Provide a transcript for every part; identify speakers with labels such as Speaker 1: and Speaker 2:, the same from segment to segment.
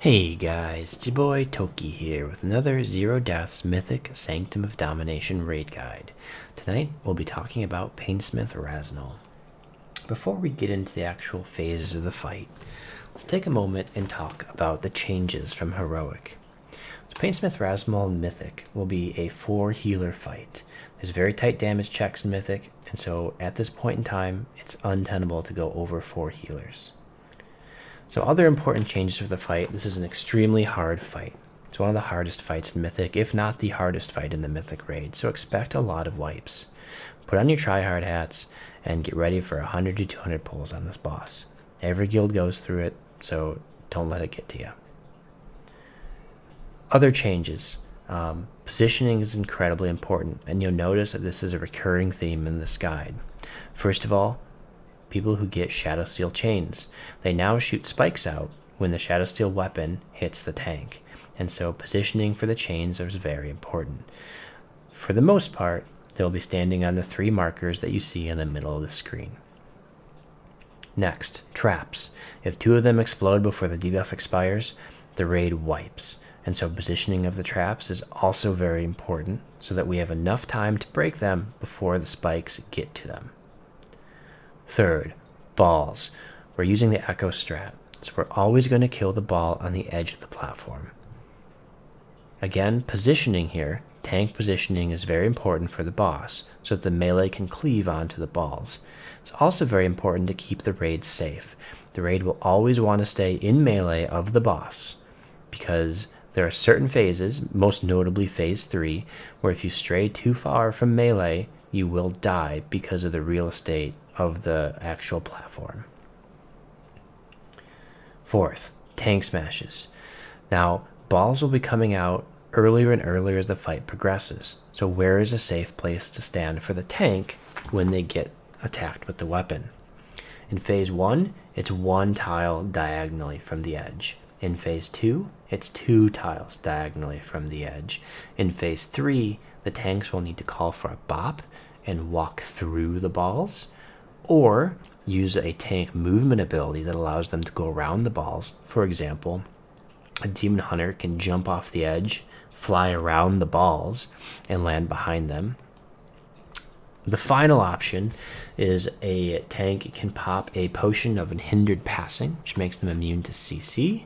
Speaker 1: Hey guys, it's your boy Toki here with another Zero Deaths Mythic Sanctum of Domination raid guide. Tonight we'll be talking about Painsmith Raznal. Before we get into the actual phases of the fight, let's take a moment and talk about the changes from Heroic. So Painsmith Raznal in Mythic will be a 4 healer fight. There's very tight damage checks in Mythic, and so at this point in time, it's untenable to go over 4 healers. So other important changes for the fight, this is an extremely hard fight. It's one of the hardest fights in Mythic, if not the hardest fight in the Mythic raid, so expect a lot of wipes. Put on your tryhard hats and get ready for 100 to 200 pulls on this boss. Every guild goes through it, so don't let it get to you. Other changes. Positioning is incredibly important, and you'll notice that this is a recurring theme in this guide. First of all, people who get Shadow Steel chains. They now shoot spikes out when the Shadow Steel weapon hits the tank, and so positioning for the chains is very important. For the most part, they'll be standing on the 3 markers that you see in the middle of the screen. Next, traps. If 2 of them explode before the debuff expires, the raid wipes, and so positioning of the traps is also very important so that we have enough time to break them before the spikes get to them. Third, balls. We're using the Echo strat, so we're always going to kill the ball on the edge of the platform. Again, positioning here, tank positioning is very important for the boss, so that the melee can cleave onto the balls. It's also very important to keep the raid safe. The raid will always want to stay in melee of the boss, because there are certain phases, most notably phase 3, where if you stray too far from melee, you will die because of the real estate of the actual platform. Fourth, tank smashes. Now, balls will be coming out earlier and earlier as the fight progresses, so where is a safe place to stand for the tank when they get attacked with the weapon? In phase 1, it's 1 tile diagonally from the edge. In phase 2, it's 2 tiles diagonally from the edge. In phase 3, the tanks will need to call for a bop and walk through the balls, or use a tank movement ability that allows them to go around the balls. For example, a Demon Hunter can jump off the edge, fly around the balls, and land behind them. The final option is a tank can pop a potion of unhindered passing, which makes them immune to CC,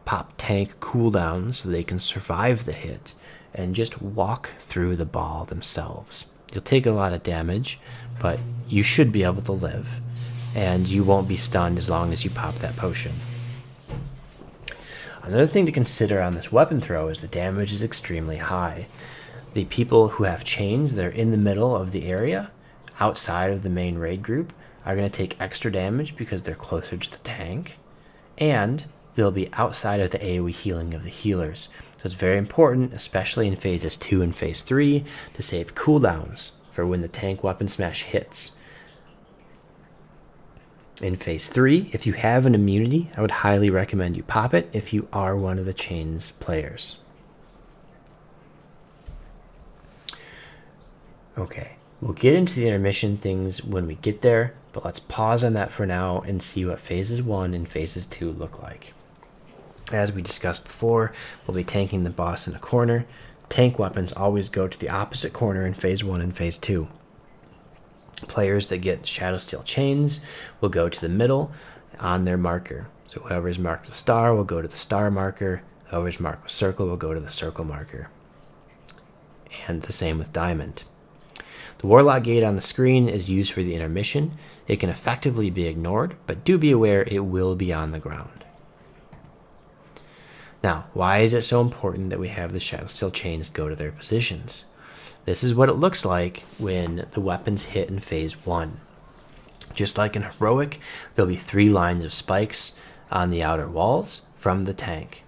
Speaker 1: pop tank cooldowns so they can survive the hit, and just walk through the ball themselves. You'll take a lot of damage, but you should be able to live, and you won't be stunned as long as you pop that potion. Another thing to consider on this weapon throw is the damage is extremely high. The people who have chains that are in the middle of the area, outside of the main raid group, are going to take extra damage because they're closer to the tank, and they'll be outside of the AoE healing of the healers. So it's very important, especially in phases 2 and phase 3, to save cooldowns for when the tank weapon smash hits. In phase 3, if you have an immunity, I would highly recommend you pop it if you are one of the chains players. Okay, we'll get into the intermission things when we get there, but let's pause on that for now and see what phases 1 and phases 2 look like. As we discussed before, we'll be tanking the boss in a corner. Tank weapons always go to the opposite corner in phase 1 and phase 2. Players that get Shadow Steel chains will go to the middle on their marker. So whoever is marked with star will go to the star marker. Whoever is marked with circle will go to the circle marker. And the same with diamond. The Warlock gate on the screen is used for the intermission. It can effectively be ignored, but do be aware it will be on the ground. Now, why is it so important that we have the Shadow Steel chains go to their positions? This is what it looks like when the weapons hit in phase 1. Just like in Heroic, there'll be 3 lines of spikes on the outer walls from the tank.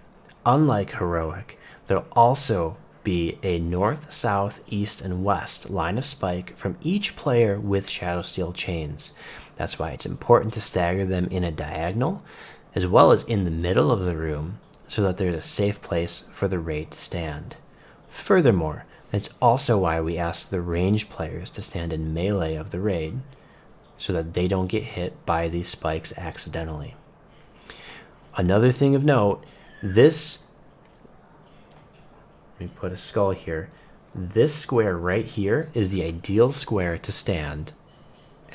Speaker 1: Unlike Heroic, there'll also be a north, south, east, and west line of spike from each player with Shadow Steel chains. That's why it's important to stagger them in a diagonal, as well as in the middle of the room, so that there's a safe place for the raid to stand. Furthermore, that's also why we ask the ranged players to stand in melee of the raid, so that they don't get hit by these spikes accidentally. Another thing of note, this, let me put a skull here. This square right here is the ideal square to stand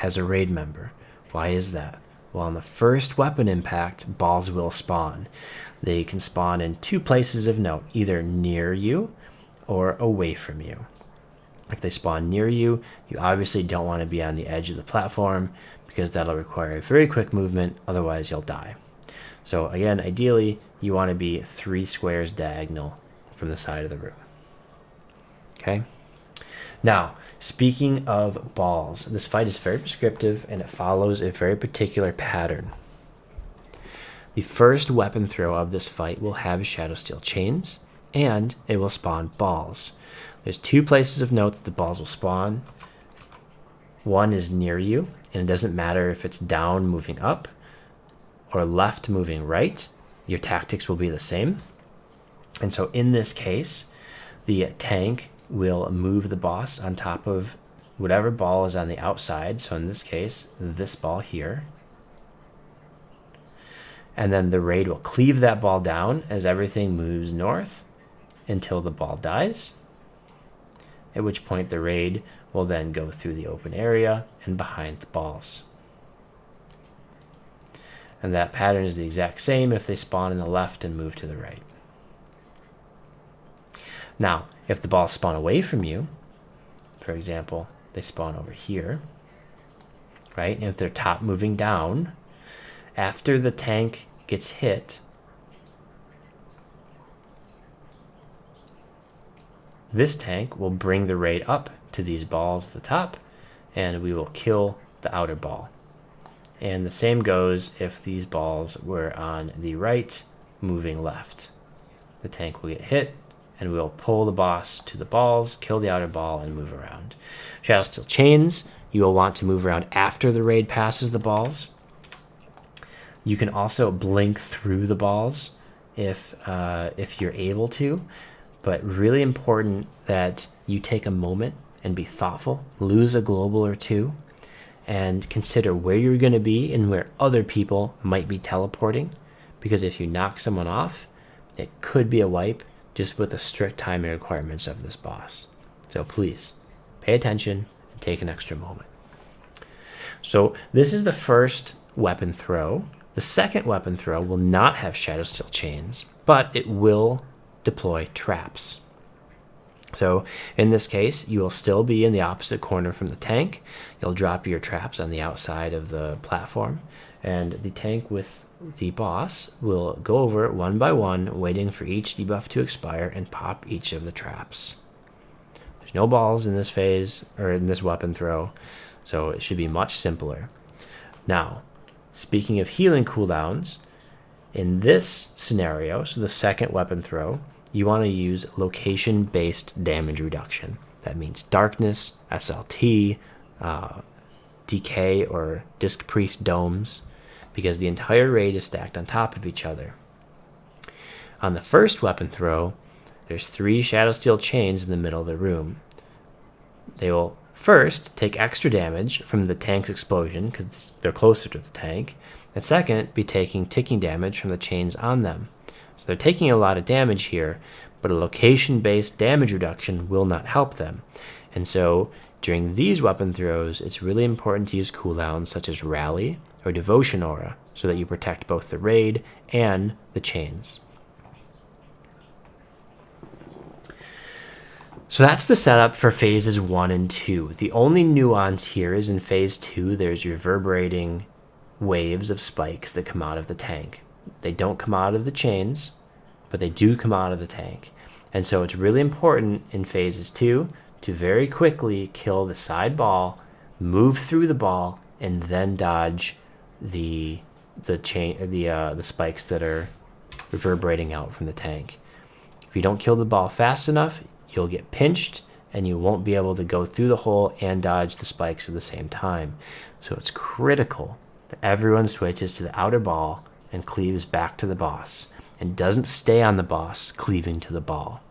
Speaker 1: as a raid member. Why is that? Well, on the first weapon impact, balls will spawn. They can spawn in two places of note, either near you or away from you. If they spawn near you, you obviously don't want to be on the edge of the platform because that'll require a very quick movement, otherwise you'll die. So again, ideally, you want to be 3 squares diagonal from the side of the room. Okay? Now, speaking of balls, this fight is very prescriptive and it follows a very particular pattern. The first weapon throw of this fight will have Shadow Steel chains, and it will spawn balls. There's 2 places of note that the balls will spawn. One is near you, and it doesn't matter if it's down moving up or left moving right, your tactics will be the same. And so in this case, the tank will move the boss on top of whatever ball is on the outside. So in this case, this ball here. And then the raid will cleave that ball down as everything moves north until the ball dies, at which point the raid will then go through the open area and behind the balls. And that pattern is the exact same if they spawn in the left and move to the right. Now, if the balls spawn away from you, for example, they spawn over here, right? And if they're top moving down, after the tank gets hit, this tank will bring the raid up to these balls at the top, and we will kill the outer ball. And the same goes if these balls were on the right, moving left. The tank will get hit, and we'll pull the boss to the balls, kill the outer ball, and move around. Shadow Steel chains, you will want to move around after the raid passes the balls. You can also blink through the balls if you're able to, but really important that you take a moment and be thoughtful, lose a global or two, and consider where you're going to be and where other people might be teleporting, because if you knock someone off, it could be a wipe just with the strict timing requirements of this boss. So please pay attention and take an extra moment. So this is the first weapon throw. The second weapon throw will not have Shadow Steel chains, but it will deploy traps. So in this case, you will still be in the opposite corner from the tank. You'll drop your traps on the outside of the platform, and the tank with the boss will go over it one by one, waiting for each debuff to expire and pop each of the traps. There's no balls in this phase, or in this weapon throw, so it should be much simpler. Now, speaking of healing cooldowns, in this scenario, so the second weapon throw, you want to use location-based damage reduction. That means darkness, SLT, decay, or disc priest domes, because the entire raid is stacked on top of each other. On the first weapon throw, there's 3 Shadow Steel chains in the middle of the room. They will first take extra damage from the tank's explosion because they're closer to the tank, and second, be taking ticking damage from the chains on them. So they're taking a lot of damage here, but a location-based damage reduction will not help them. And so during these weapon throws, it's really important to use cooldowns such as Rally or Devotion Aura so that you protect both the raid and the chains. So that's the setup for phases 1 and 2. The only nuance here is in phase 2, there's reverberating waves of spikes that come out of the tank. They don't come out of the chains, but they do come out of the tank. And so it's really important in phases 2 to very quickly kill the side ball, move through the ball, and then dodge the spikes that are reverberating out from the tank. If you don't kill the ball fast enough, you'll get pinched and you won't be able to go through the hole and dodge the spikes at the same time. So it's critical that everyone switches to the outer ball and cleaves back to the boss and doesn't stay on the boss cleaving to the ball.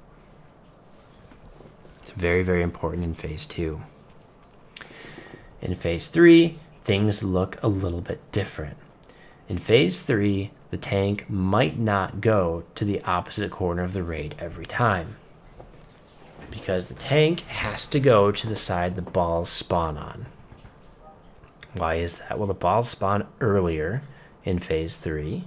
Speaker 1: It's very, very important in phase 2. In phase 3, things look a little bit different. In phase 3, the tank might not go to the opposite corner of the raid every time, because the tank has to go to the side the balls spawn on. Why is that? Well, the balls spawn earlier in phase 3,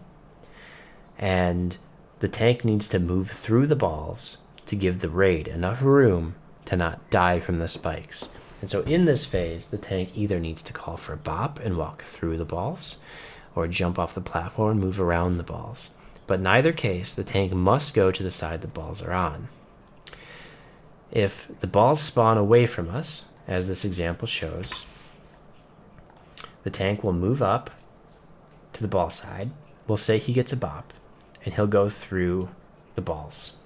Speaker 1: and the tank needs to move through the balls to give the raid enough room to not die from the spikes. And so in this phase, the tank either needs to call for a bop and walk through the balls, or jump off the platform and move around the balls. But in either case, the tank must go to the side the balls are on. If the balls spawn away from us, as this example shows, the tank will move up to the ball side. We'll say he gets a bop, and he'll go through the balls.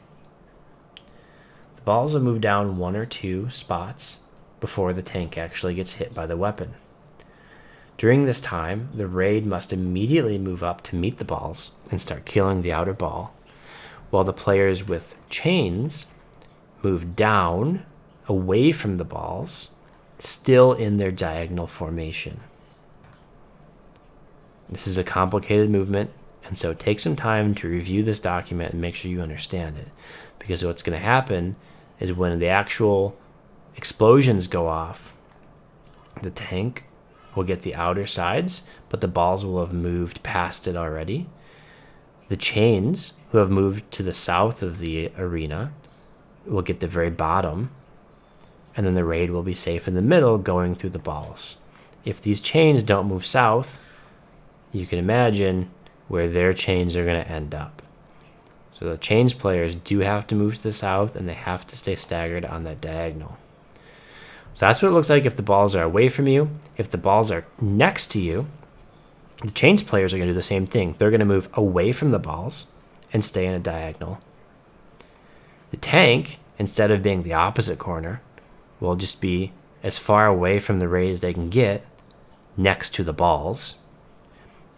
Speaker 1: The balls will move down 1 or 2 spots before the tank actually gets hit by the weapon. During this time, the raid must immediately move up to meet the balls and start killing the outer ball, while the players with chains move down away from the balls, still in their diagonal formation. This is a complicated movement, and so take some time to review this document and make sure you understand it, because what's going to happen is when the actual explosions go off, the tank will get the outer sides, but the balls will have moved past it already. The chains, who have moved to the south of the arena, will get the very bottom, and then the raid will be safe in the middle going through the balls. If these chains don't move south, you can imagine where their chains are going to end up. So the chains players do have to move to the south, and they have to stay staggered on that diagonal. So that's what it looks like if the balls are away from you. If the balls are next to you, the chains players are going to do the same thing. They're going to move away from the balls and stay in a diagonal. The tank, instead of being the opposite corner, will just be as far away from the raid as they can get, next to the balls.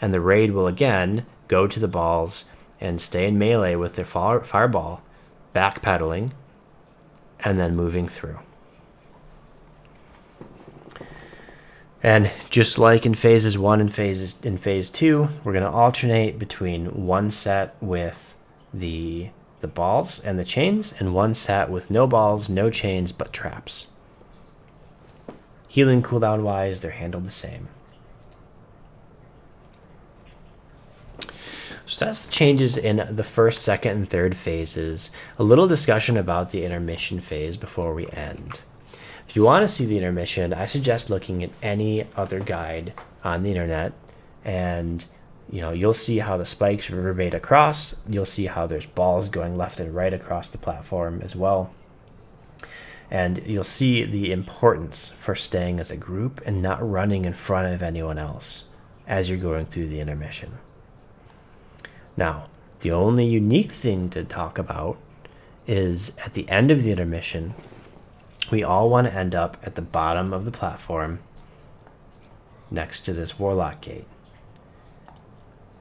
Speaker 1: And the raid will again go to the balls and stay in melee with their fireball, backpedaling, and then moving through. And just like in phases 1 and in phase 2, we're going to alternate between one set with the balls and the chains, and one set with no balls, no chains, but traps. Healing cooldown wise, they're handled the same. So that's the changes in the first, second, and third phases. A little discussion about the intermission phase before we end. If you want to see the intermission, I suggest looking at any other guide on the internet, and you'll see how the spikes reverberate across. You'll see how there's balls going left and right across the platform as well. And you'll see the importance for staying as a group and not running in front of anyone else as you're going through the intermission. Now, the only unique thing to talk about is at the end of the intermission, we all want to end up at the bottom of the platform next to this warlock gate.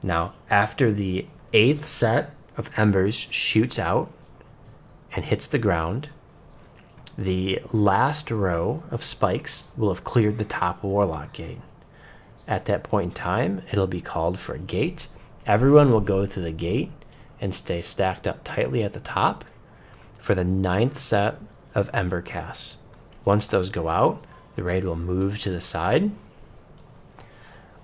Speaker 1: Now, after the 8th set of embers shoots out and hits the ground, the last row of spikes will have cleared the top warlock gate. At that point in time, it'll be called for a gate. Everyone will go through the gate and stay stacked up tightly at the top for the 9th set of ember casts. Once those go out, the raid will move to the side.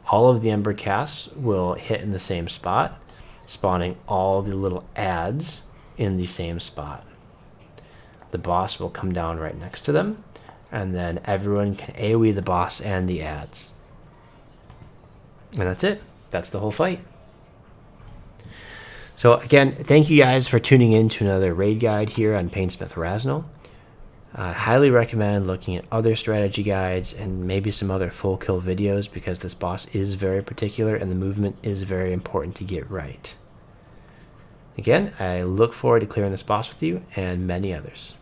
Speaker 1: All of the ember casts will hit in the same spot, spawning all the little adds in the same spot. The boss will come down right next to them, and then everyone can AoE the boss and the adds. And that's it. That's the whole fight. So again, thank you guys for tuning in to another raid guide here on Painsmith Raznal. I highly recommend looking at other strategy guides and maybe some other full kill videos, because this boss is very particular and the movement is very important to get right. Again, I look forward to clearing this boss with you and many others.